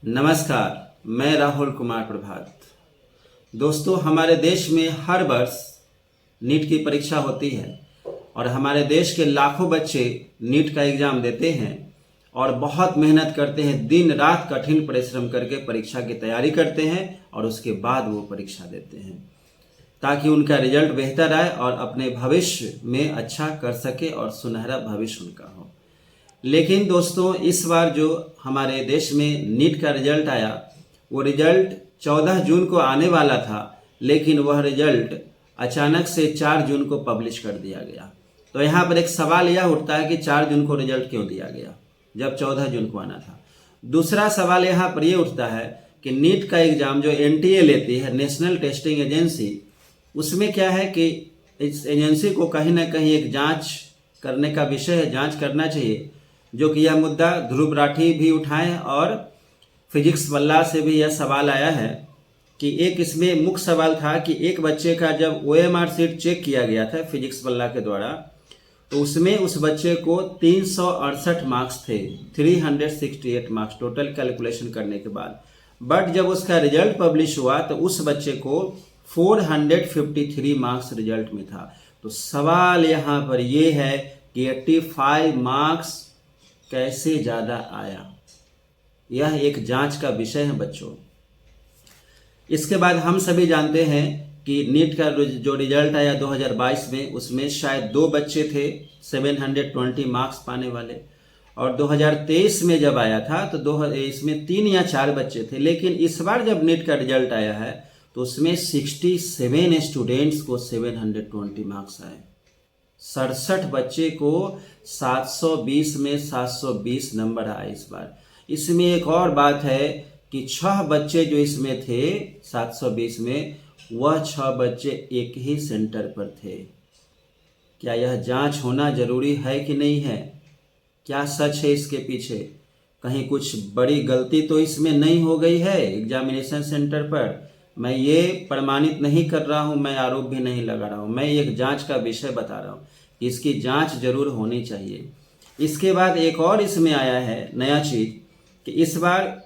नमस्कार, मैं राहुल कुमार प्रभात। दोस्तों, हमारे देश में हर वर्ष नीट की परीक्षा होती है और हमारे देश के लाखों बच्चे नीट का एग्ज़ाम देते हैं और बहुत मेहनत करते हैं, दिन रात कठिन परिश्रम करके परीक्षा की तैयारी करते हैं और उसके बाद वो परीक्षा देते हैं ताकि उनका रिजल्ट बेहतर आए और अपने भविष्य में अच्छा कर सके और सुनहरा भविष्य उनका हो। लेकिन दोस्तों, इस बार जो हमारे देश में नीट का रिजल्ट आया, वो रिजल्ट 14 जून को आने वाला था, लेकिन वह रिजल्ट अचानक से 4 जून को पब्लिश कर दिया गया। तो यहाँ पर एक सवाल यह उठता है कि 4 जून को रिजल्ट क्यों दिया गया जब 14 जून को आना था। दूसरा सवाल यहाँ पर यह उठता है कि नीट का एग्ज़ाम जो NTA लेती है, नेशनल टेस्टिंग एजेंसी, उसमें क्या है कि इस एजेंसी को कहीं ना कहीं एक जांच करने का विषय है, जांच करना चाहिए। जो कि यह मुद्दा ध्रुव राठी भी उठाएं और फिजिक्स बल्ला से भी यह सवाल आया है कि एक इसमें मुख्य सवाल था कि एक बच्चे का जब OMR शीट चेक किया गया था फिजिक्स बल्ला के द्वारा, तो उसमें उस बच्चे को 368 मार्क्स थे, 368 मार्क्स टोटल कैलकुलेशन करने के बाद। बट जब उसका रिजल्ट पब्लिश हुआ तो उस बच्चे को 453 मार्क्स रिजल्ट में था। तो सवाल यहाँ पर यह है कि 85 मार्क्स कैसे ज़्यादा आया। यह एक जांच का विषय है बच्चों। इसके बाद हम सभी जानते हैं कि नीट का जो रिजल्ट आया 2022 में, उसमें शायद 2 बच्चे थे 720 मार्क्स पाने वाले, और 2023 में जब आया था तो इसमें 3 या 4 बच्चे थे। लेकिन इस बार जब नीट का रिजल्ट आया है तो उसमें 67 स्टूडेंट्स को 720 मार्क्स आए। 67 बच्चे को 720 में 720 नंबर आए इस बार। इसमें एक और बात है कि 6 बच्चे जो इसमें थे 720 में, वह 6 बच्चे एक ही सेंटर पर थे। क्या यह जांच होना जरूरी है कि नहीं है? क्या सच है इसके पीछे? कहीं कुछ बड़ी गलती तो इसमें नहीं हो गई है एग्जामिनेशन सेंटर पर? मैं ये प्रमाणित नहीं कर रहा हूँ, मैं आरोप भी नहीं लगा रहा हूँ, मैं एक जांच का विषय बता रहा हूँ। इसकी जांच जरूर होनी चाहिए। इसके बाद एक और इसमें आया है नया चीज कि इस बार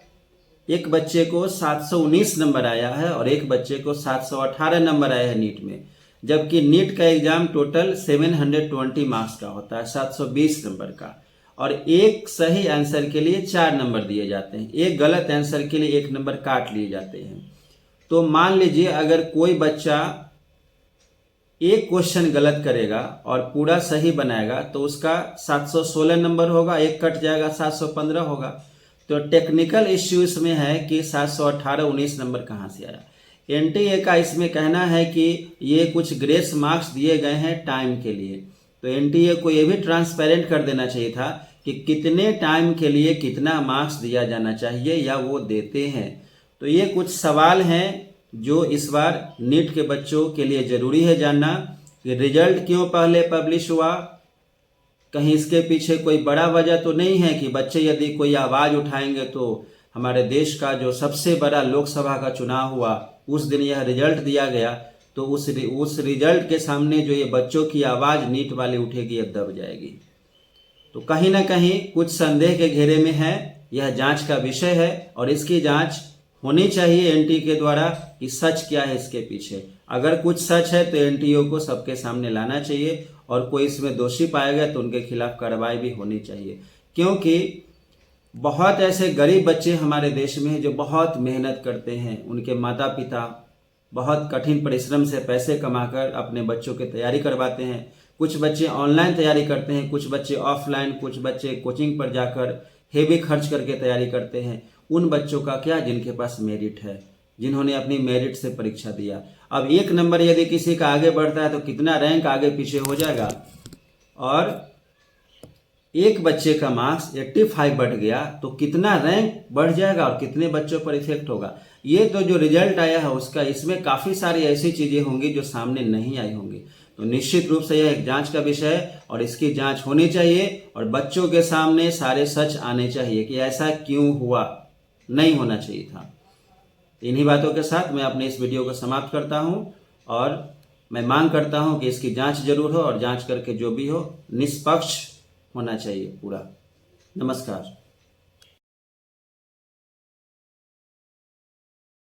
एक बच्चे को 719 नंबर आया है और एक बच्चे को 718 नंबर आया है नीट में, जबकि नीट का एग्जाम टोटल 720 मार्क्स का होता है, 720 नंबर का, और एक सही आंसर के लिए 4 नंबर दिए जाते हैं, एक गलत आंसर के लिए 1 नंबर काट लिए जाते हैं। तो मान लीजिए अगर कोई बच्चा एक क्वेश्चन गलत करेगा और पूरा सही बनाएगा तो उसका 716 नंबर होगा, एक कट जाएगा 715 होगा। तो टेक्निकल इश्यू इसमें है कि 718 19 नंबर कहाँ से आया। NTA का इसमें कहना है कि ये कुछ ग्रेस मार्क्स दिए गए हैं टाइम के लिए। तो NTA को ये भी ट्रांसपेरेंट कर देना चाहिए था कि कितने टाइम के लिए कितना मार्क्स दिया जाना चाहिए, या वो देते हैं। तो ये कुछ सवाल हैं जो इस बार नीट के बच्चों के लिए जरूरी है जानना कि रिजल्ट क्यों पहले पब्लिश हुआ। कहीं इसके पीछे कोई बड़ा वजह तो नहीं है कि बच्चे यदि कोई आवाज उठाएंगे तो हमारे देश का जो सबसे बड़ा लोकसभा का चुनाव हुआ उस दिन यह रिजल्ट दिया गया, तो उस रिजल्ट के सामने जो ये बच्चों की आवाज नीट वाली उठेगी, यह दब जाएगी। तो कहीं ना कहीं कुछ संदेह के घेरे में है। यह जांच का विषय है और इसकी जांच होनी चाहिए NTA के द्वारा कि सच क्या है इसके पीछे। अगर कुछ सच है तो NTA को सबके सामने लाना चाहिए और कोई इसमें दोषी पाया गया तो उनके खिलाफ कार्रवाई भी होनी चाहिए, क्योंकि बहुत ऐसे गरीब बच्चे हमारे देश में हैं जो बहुत मेहनत करते हैं। उनके माता पिता बहुत कठिन परिश्रम से पैसे कमाकर अपने बच्चों की तैयारी करवाते हैं। कुछ बच्चे ऑनलाइन तैयारी करते हैं, कुछ बच्चे ऑफलाइन, कुछ बच्चे कोचिंग पर जाकर हेवी खर्च करके तैयारी करते हैं। उन बच्चों का क्या जिनके पास मेरिट है, जिन्होंने अपनी मेरिट से परीक्षा दिया। अब 1 नंबर यदि किसी का आगे बढ़ता है तो कितना रैंक आगे पीछे हो जाएगा, और एक बच्चे का मार्क्स 85 बढ़ गया तो कितना रैंक बढ़ जाएगा और कितने बच्चों पर इफेक्ट होगा। ये तो जो रिजल्ट आया है उसका, इसमें काफ़ी सारी ऐसी चीज़ें होंगी जो सामने नहीं आई होंगी। तो निश्चित रूप से यह एक जांच का विषय है और इसकी जांच होनी चाहिए और बच्चों के सामने सारे सच आने चाहिए कि ऐसा क्यों हुआ, नहीं होना चाहिए था। इन्हीं बातों के साथ मैं अपने इस वीडियो को समाप्त करता हूं और मैं मांग करता हूं कि इसकी जांच जरूर हो और जांच करके जो भी हो निष्पक्ष होना चाहिए पूरा। नमस्कार।